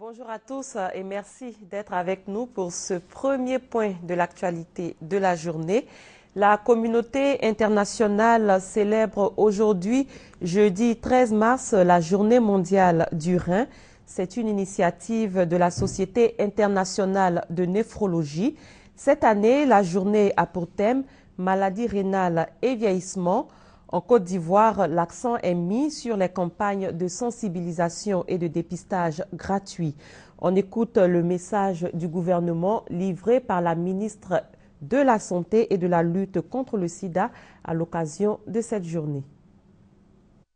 Bonjour à tous et merci d'être avec nous pour ce premier point de l'actualité de la journée. La communauté internationale célèbre aujourd'hui, jeudi 13 mars, la Journée mondiale du rein. C'est une initiative de la Société internationale de néphrologie. Cette année, la journée a pour thème maladie rénale et vieillissement. En Côte d'Ivoire, l'accent est mis sur les campagnes de sensibilisation et de dépistage gratuits. On écoute le message du gouvernement livré par la ministre de la Santé et de la lutte contre le sida à l'occasion de cette journée.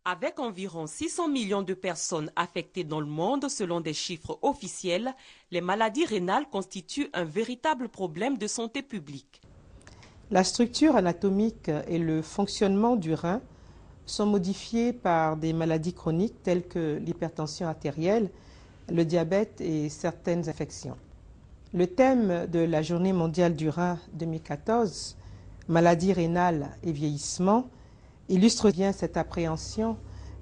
Avec environ 600 millions de personnes affectées dans le monde selon des chiffres officiels, les maladies rénales constituent un véritable problème de santé publique. La structure anatomique et le fonctionnement du rein sont modifiés par des maladies chroniques telles que l'hypertension artérielle, le diabète et certaines infections. Le thème de la Journée mondiale du rein 2014, maladie rénale et vieillissement, illustre bien cette appréhension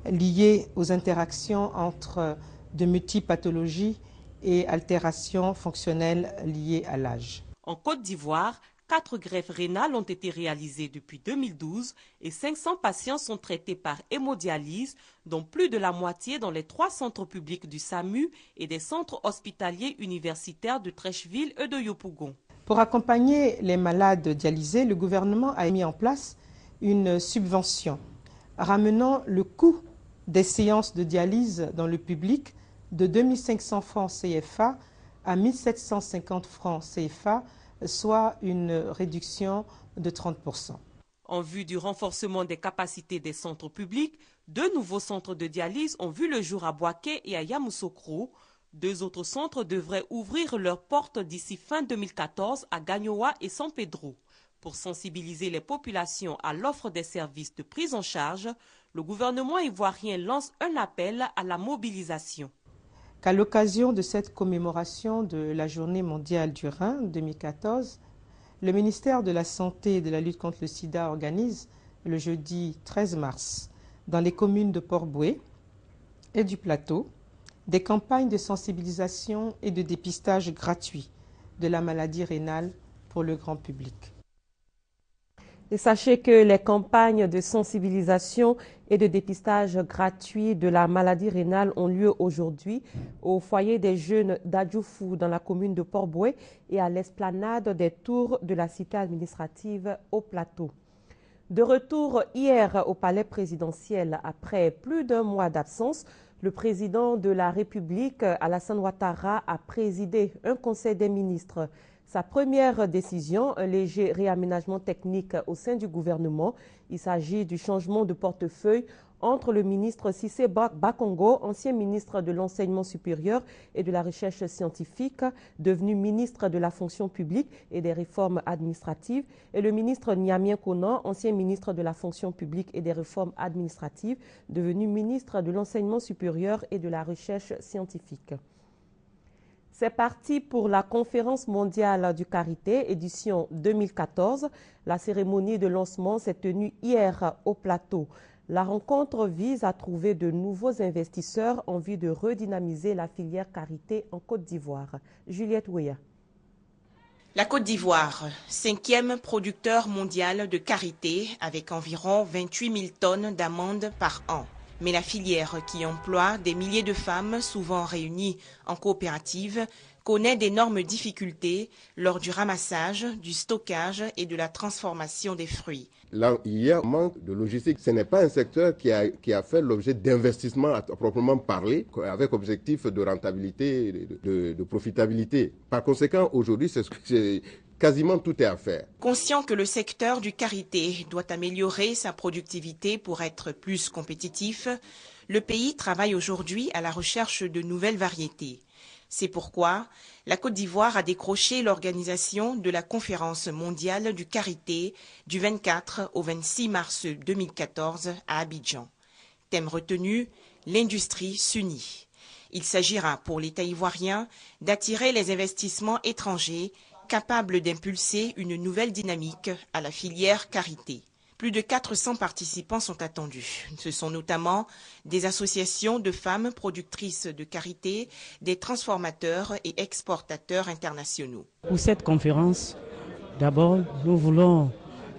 liée aux interactions entre de multiples pathologies et altérations fonctionnelles liées à l'âge. En Côte d'Ivoire, 4 greffes rénales ont été réalisées depuis 2012 et 500 patients sont traités par hémodialyse, dont plus de la moitié dans les 3 centres publics du SAMU et des centres hospitaliers universitaires de Treichville et de Yopougon. Pour accompagner les malades dialysés, le gouvernement a mis en place une subvention ramenant le coût des séances de dialyse dans le public de 2500 francs CFA à 1750 francs CFA, soit une réduction de 30%. En vue du renforcement des capacités des centres publics, 2 nouveaux centres de dialyse ont vu le jour à Boaké et à Yamoussoukro. 2 autres centres devraient ouvrir leurs portes d'ici fin 2014 à Gagnoa et San Pedro. Pour sensibiliser les populations à l'offre des services de prise en charge, le gouvernement ivoirien lance un appel à la mobilisation. Qu'à l'occasion de cette commémoration de la Journée mondiale du rein 2014, le ministère de la Santé et de la lutte contre le sida organise le jeudi 13 mars dans les communes de Port-Bouët et du Plateau des campagnes de sensibilisation et de dépistage gratuit de la maladie rénale pour le grand public. Et sachez que les campagnes de sensibilisation et de dépistage gratuit de la maladie rénale ont lieu aujourd'hui au foyer des jeunes d'Adjoufou dans la commune de Port-Bouët et à l'esplanade des Tours de la cité administrative au Plateau. De retour hier au palais présidentiel après plus d'1 mois d'absence, le président de la République, Alassane Ouattara, a présidé un conseil des ministres. Sa première décision, un léger réaménagement technique au sein du gouvernement. Il s'agit du changement de portefeuille entre le ministre Cissé Bakongo, ancien ministre de l'Enseignement supérieur et de la Recherche scientifique, devenu ministre de la Fonction publique et des Réformes administratives, et le ministre Niamien Konan, ancien ministre de la Fonction publique et des Réformes administratives, devenu ministre de l'Enseignement supérieur et de la Recherche scientifique. C'est parti pour la conférence mondiale du Carité, édition 2014. La cérémonie de lancement s'est tenue hier au Plateau. La rencontre vise à trouver de nouveaux investisseurs en vue de redynamiser la filière Carité en Côte d'Ivoire. Juliette Ouya. La Côte d'Ivoire, 5e producteur mondial de Carité avec environ 28 000 tonnes d'amandes par an. Mais la filière qui emploie des milliers de femmes, souvent réunies en coopérative, connaît d'énormes difficultés lors du ramassage, du stockage et de la transformation des fruits. Là, il y a un manque de logistique. Ce n'est pas un secteur qui a fait l'objet d'investissements à proprement parler, avec objectif de rentabilité, de profitabilité. Par conséquent, aujourd'hui, quasiment tout est à faire. Conscient que le secteur du Carité doit améliorer sa productivité pour être plus compétitif, le pays travaille aujourd'hui à la recherche de nouvelles variétés. C'est pourquoi la Côte d'Ivoire a décroché l'organisation de la conférence mondiale du Carité du 24 au 26 mars 2014 à Abidjan. Thème retenu, l'industrie s'unit. Il s'agira pour l'État ivoirien d'attirer les investissements étrangers capables d'impulser une nouvelle dynamique à la filière Carité. Plus de 400 participants sont attendus. Ce sont notamment des associations de femmes productrices de karité, des transformateurs et exportateurs internationaux. Pour cette conférence, d'abord, nous voulons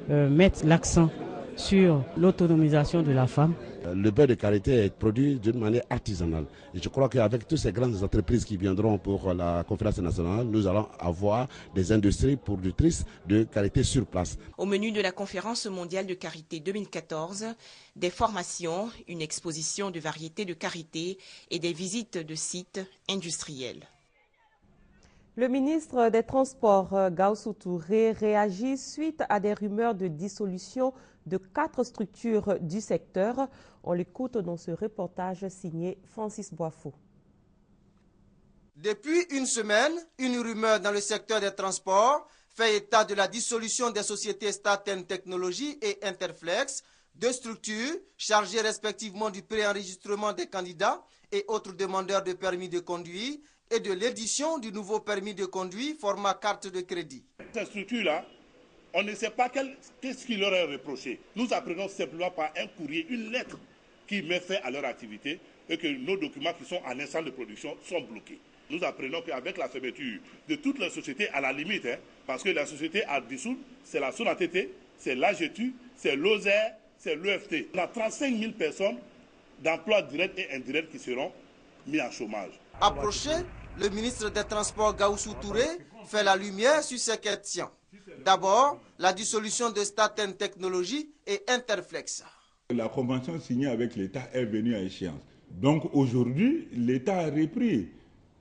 mettre l'accent sur l'autonomisation de la femme. Le beurre de karité est produit d'une manière artisanale. Et je crois qu'avec toutes ces grandes entreprises qui viendront pour la conférence nationale, nous allons avoir des industries productrices de karité sur place. Au menu de la conférence mondiale de karité 2014, des formations, une exposition de variétés de karité et des visites de sites industriels. Le ministre des Transports, Gaoussou Touré, réagit suite à des rumeurs de dissolution de 4 structures du secteur. On l'écoute dans ce reportage signé Francis Boifo. Depuis une semaine, une rumeur dans le secteur des transports fait état de la dissolution des sociétés Staten Technologies et Interflex, 2 structures chargées respectivement du préenregistrement des candidats et autres demandeurs de permis de conduire et de l'édition du nouveau permis de conduire format carte de crédit. Ces structures-là, on ne sait pas qu'est-ce qui leur est reproché. Nous apprenons simplement par un courrier, une lettre qui met fin à leur activité et que nos documents qui sont en instance de production sont bloqués. Nous apprenons qu'avec la fermeture de toutes les sociétés, à la limite, parce que la société à dissoudre, c'est la SONATT, c'est l'AGETU, c'est l'OSER, c'est l'EFT. On a 35 000 personnes d'emplois directs et indirects qui seront mis en chômage. Approché, le ministre des Transports Gaoussou Touré fait la lumière sur ces questions. D'abord, la dissolution de Staten Technologies et Interflex. La convention signée avec l'État est venue à échéance. Donc aujourd'hui, l'État a repris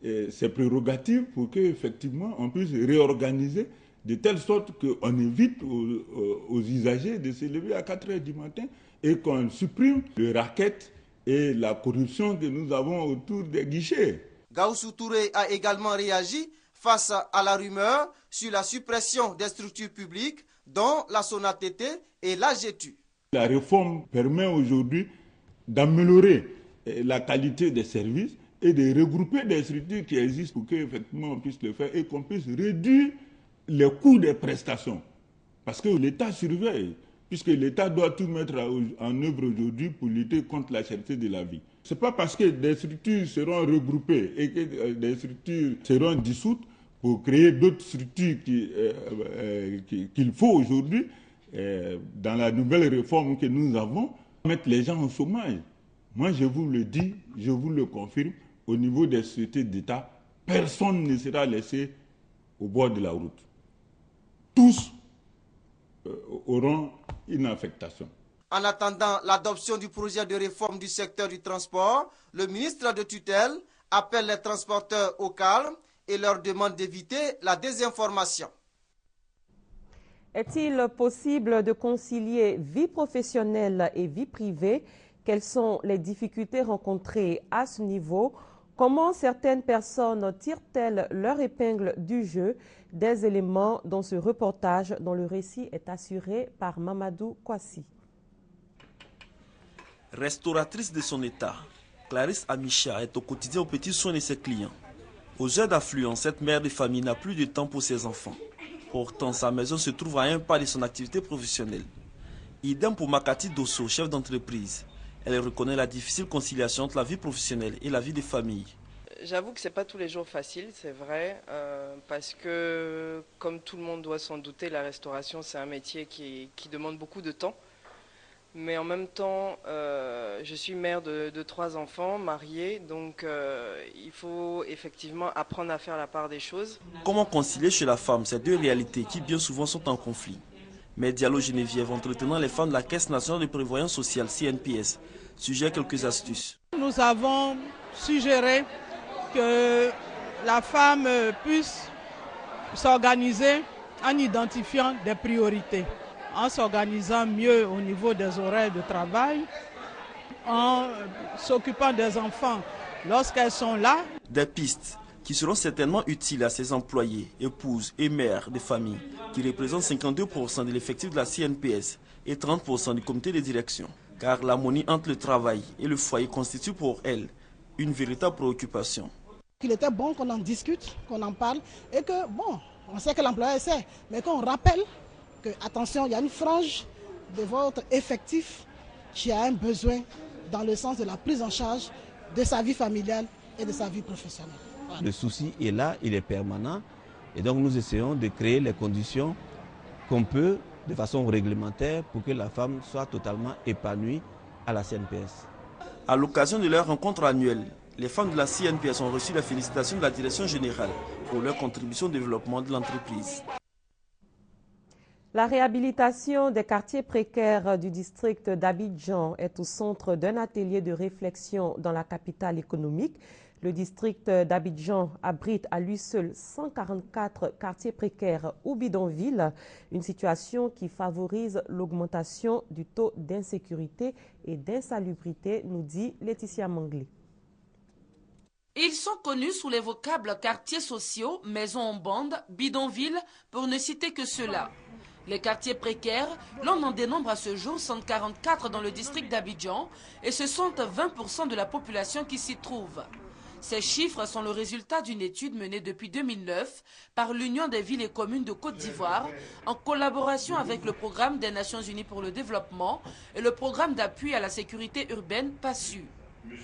ses prérogatives pour qu'effectivement on puisse réorganiser de telle sorte qu'on évite aux usagers de se lever à 4 h du matin et qu'on supprime le racket et la corruption que nous avons autour des guichets. Gaoussou Touré a également réagi face à la rumeur sur la suppression des structures publiques, dont la SONATT et l'AGETU. La réforme permet aujourd'hui d'améliorer la qualité des services et de regrouper des structures qui existent pour qu'effectivement on puisse le faire et qu'on puisse réduire les coûts des prestations. Parce que l'État surveille, puisque l'État doit tout mettre en œuvre aujourd'hui pour lutter contre la cherté de la vie. Ce n'est pas parce que des structures seront regroupées et que des structures seront dissoutes pour créer d'autres structures qu'il faut aujourd'hui, dans la nouvelle réforme que nous avons, mettre les gens au chômage. Moi, je vous le dis, je vous le confirme, au niveau des sociétés d'État, personne ne sera laissé au bord de la route. Tous auront une affectation. En attendant l'adoption du projet de réforme du secteur du transport, le ministre de tutelle appelle les transporteurs au calme et leur demande d'éviter la désinformation. Est-il possible de concilier vie professionnelle et vie privée? Quelles sont les difficultés rencontrées à ce niveau? Comment certaines personnes tirent-elles leur épingle du jeu? Des éléments dans ce reportage dont le récit est assuré par Mamadou Kwasi. Restauratrice de son état, Clarisse Amicha est au quotidien aux petits soins de ses clients. Aux heures d'affluence, cette mère de famille n'a plus de temps pour ses enfants. Pourtant, sa maison se trouve à un pas de son activité professionnelle. Idem pour Makati Dosso, chef d'entreprise. Elle reconnaît la difficile conciliation entre la vie professionnelle et la vie de famille. J'avoue que ce n'est pas tous les jours facile, c'est vrai, parce que, comme tout le monde doit s'en douter, la restauration, c'est un métier qui demande beaucoup de temps. Mais en même temps, je suis mère de 3 enfants, mariée, donc il faut effectivement apprendre à faire la part des choses. Comment concilier chez la femme ces deux réalités qui bien souvent sont en conflit? Mais Diallo Geneviève, entretenant les femmes de la Caisse nationale de prévoyance sociale, CNPS, suggère quelques astuces. Nous avons suggéré que la femme puisse s'organiser en identifiant des priorités, en s'organisant mieux au niveau des horaires de travail, en s'occupant des enfants lorsqu'elles sont là. Des pistes qui seront certainement utiles à ces employés, épouses et mères de famille, qui représentent 52% de l'effectif de la CNPS et 30% du comité de direction. Car l'harmonie entre le travail et le foyer constitue pour elles une véritable préoccupation. Il était bon qu'on en discute, qu'on en parle, et que, bon, on sait que l'employeur sait, mais qu'on rappelle que, attention, il y a une frange de votre effectif qui a un besoin dans le sens de la prise en charge de sa vie familiale et de sa vie professionnelle. Voilà. Le souci est là, il est permanent. Et donc nous essayons de créer les conditions qu'on peut de façon réglementaire pour que la femme soit totalement épanouie à la CNPS. À l'occasion de leur rencontre annuelle, les femmes de la CNPS ont reçu les félicitations de la direction générale pour leur contribution au développement de l'entreprise. La réhabilitation des quartiers précaires du district d'Abidjan est au centre d'un atelier de réflexion dans la capitale économique. Le district d'Abidjan abrite à lui seul 144 quartiers précaires ou bidonvilles, une situation qui favorise l'augmentation du taux d'insécurité et d'insalubrité, nous dit Laetitia Mangli. Ils sont connus sous les vocables quartiers sociaux, maisons en bande, bidonvilles, pour ne citer que ceux-là. Les quartiers précaires, l'on en dénombre à ce jour 144 dans le district d'Abidjan et ce sont 20% de la population qui s'y trouve. Ces chiffres sont le résultat d'une étude menée depuis 2009 par l'Union des villes et communes de Côte d'Ivoire en collaboration avec le Programme des Nations Unies pour le développement et le Programme d'appui à la sécurité urbaine PASSU.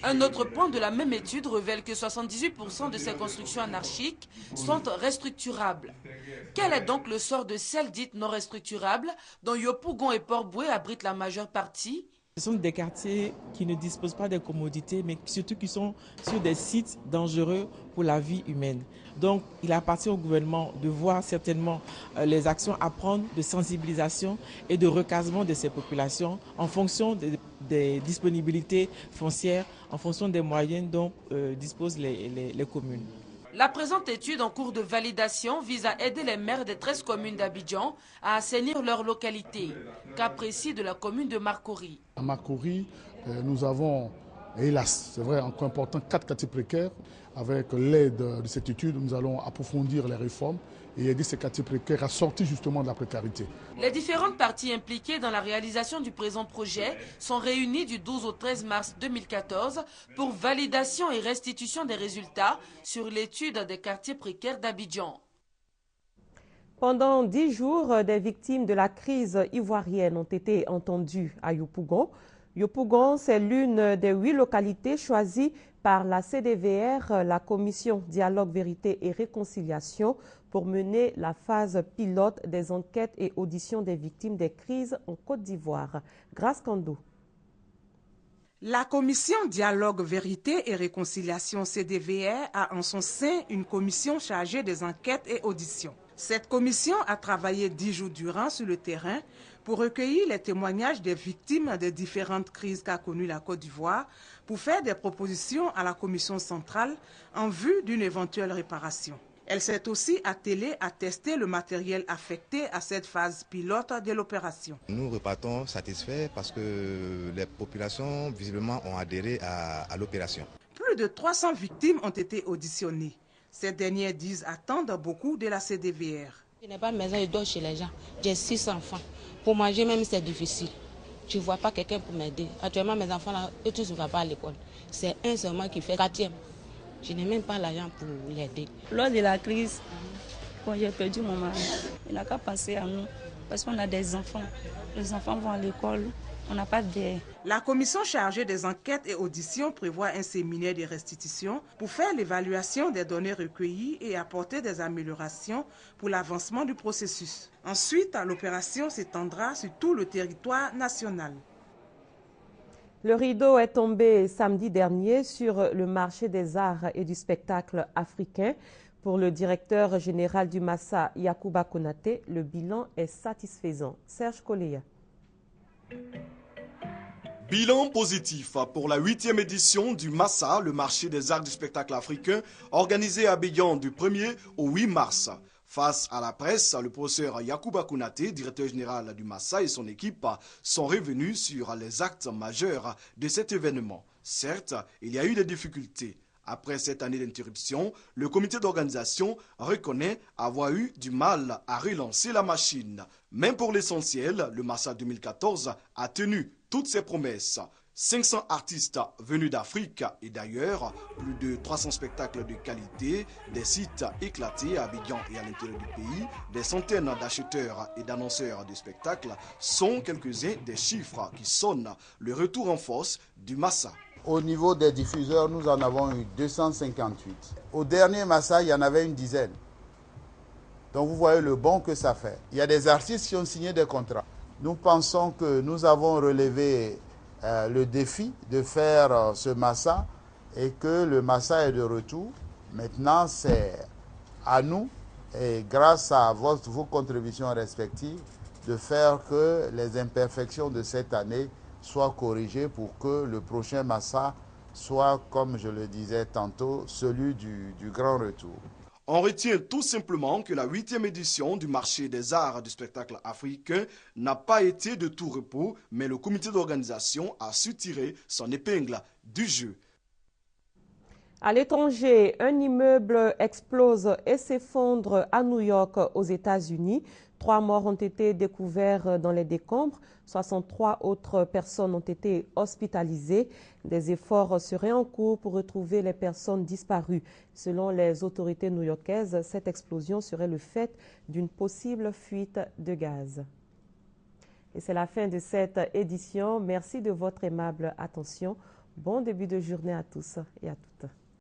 Un autre point de la même étude révèle que 78% de ces constructions anarchiques sont restructurables. Quel est donc le sort de celles dites non restructurables, dont Yopougon et Port-Boué abritent la majeure partie? Ce sont des quartiers qui ne disposent pas de commodités, mais surtout qui sont sur des sites dangereux pour la vie humaine. Donc, il appartient au gouvernement de voir certainement les actions à prendre de sensibilisation et de recasement de ces populations en fonction des disponibilités foncières, en fonction des moyens dont disposent les communes. La présente étude en cours de validation vise à aider les maires des 13 communes d'Abidjan à assainir leur localité. Cas précis de la commune de Marcory. À Marcory, nous avons, hélas, c'est vrai, encore important, 4 quartiers précaires. Avec l'aide de cette étude, nous allons approfondir les réformes et aider ces quartiers précaires à sortir justement de la précarité. Les différentes parties impliquées dans la réalisation du présent projet sont réunies du 12 au 13 mars 2014 pour validation et restitution des résultats sur l'étude des quartiers précaires d'Abidjan. Pendant 10 jours, des victimes de la crise ivoirienne ont été entendues à Yopougon. Yopougon, c'est l'une des 8 localités choisies par la CDVR, la Commission Dialogue, Vérité et Réconciliation, pour mener la phase pilote des enquêtes et auditions des victimes des crises en Côte d'Ivoire. Grâce Kando. La Commission Dialogue, Vérité et Réconciliation CDVR a en son sein une commission chargée des enquêtes et auditions. Cette commission a travaillé 10 jours durant sur le terrain pour recueillir les témoignages des victimes des différentes crises qu'a connues la Côte d'Ivoire, pour faire des propositions à la commission centrale en vue d'une éventuelle réparation. Elle s'est aussi attelée à tester le matériel affecté à cette phase pilote de l'opération. Nous repartons satisfaits parce que les populations visiblement ont adhéré à l'opération. Plus de 300 victimes ont été auditionnées. Ces dernières disent attendre beaucoup de la CDVR. Je n'ai pas de maison, je dors chez les gens. J'ai 6 enfants. Pour manger même c'est difficile. Je ne vois pas quelqu'un pour m'aider. Actuellement mes enfants là, eux tous ne vont pas à l'école. C'est un seulement qui fait 4e. Je n'ai même pas l'argent pour l'aider. Lors de la crise, quand j'ai perdu mon mari, il n'a qu'à penser à nous. Parce qu'on a des enfants. Les enfants vont à l'école. On n'a pas d'aide. La commission chargée des enquêtes et auditions prévoit un séminaire de restitution pour faire l'évaluation des données recueillies et apporter des améliorations pour l'avancement du processus. Ensuite, l'opération s'étendra sur tout le territoire national. Le rideau est tombé samedi dernier sur le marché des arts et du spectacle africain. Pour le directeur général du Massa, Yacouba Konaté, le bilan est satisfaisant. Serge Koleya. Bilan positif pour la 8e édition du Massa, le marché des arts du spectacle africain, organisé à Abidjan du 1er au 8 mars. Face à la presse, le professeur Yacouba Konaté, directeur général du Massa, et son équipe sont revenus sur les actes majeurs de cet événement. Certes, il y a eu des difficultés. Après cette année d'interruption, le comité d'organisation reconnaît avoir eu du mal à relancer la machine. Même pour l'essentiel, le Massa 2014 a tenu toutes ses promesses. 500 artistes venus d'Afrique et d'ailleurs, plus de 300 spectacles de qualité, des sites éclatés à Abidjan et à l'intérieur du pays, des centaines d'acheteurs et d'annonceurs de spectacles sont quelques-uns des chiffres qui sonnent le retour en force du Massa. Au niveau des diffuseurs, nous en avons eu 258. Au dernier Massa, il y en avait une dizaine. Donc vous voyez le bond que ça fait. Il y a des artistes qui ont signé des contrats. Nous pensons que nous avons relevé le défi de faire ce Massa et que le Massa est de retour. Maintenant, c'est à nous, et grâce à vos contributions respectives, de faire que les imperfections de cette année soient corrigées pour que le prochain Massa soit, comme je le disais tantôt, celui du grand retour. On retient tout simplement que la 8e édition du marché des arts du spectacle africain n'a pas été de tout repos, mais le comité d'organisation a su tirer son épingle du jeu. À l'étranger, un immeuble explose et s'effondre à New York, aux États-Unis. 3 morts ont été découverts dans les décombres. 63 autres personnes ont été hospitalisées. Des efforts seraient en cours pour retrouver les personnes disparues. Selon les autorités new-yorkaises, cette explosion serait le fait d'une possible fuite de gaz. Et c'est la fin de cette édition. Merci de votre aimable attention. Bon début de journée à tous et à toutes.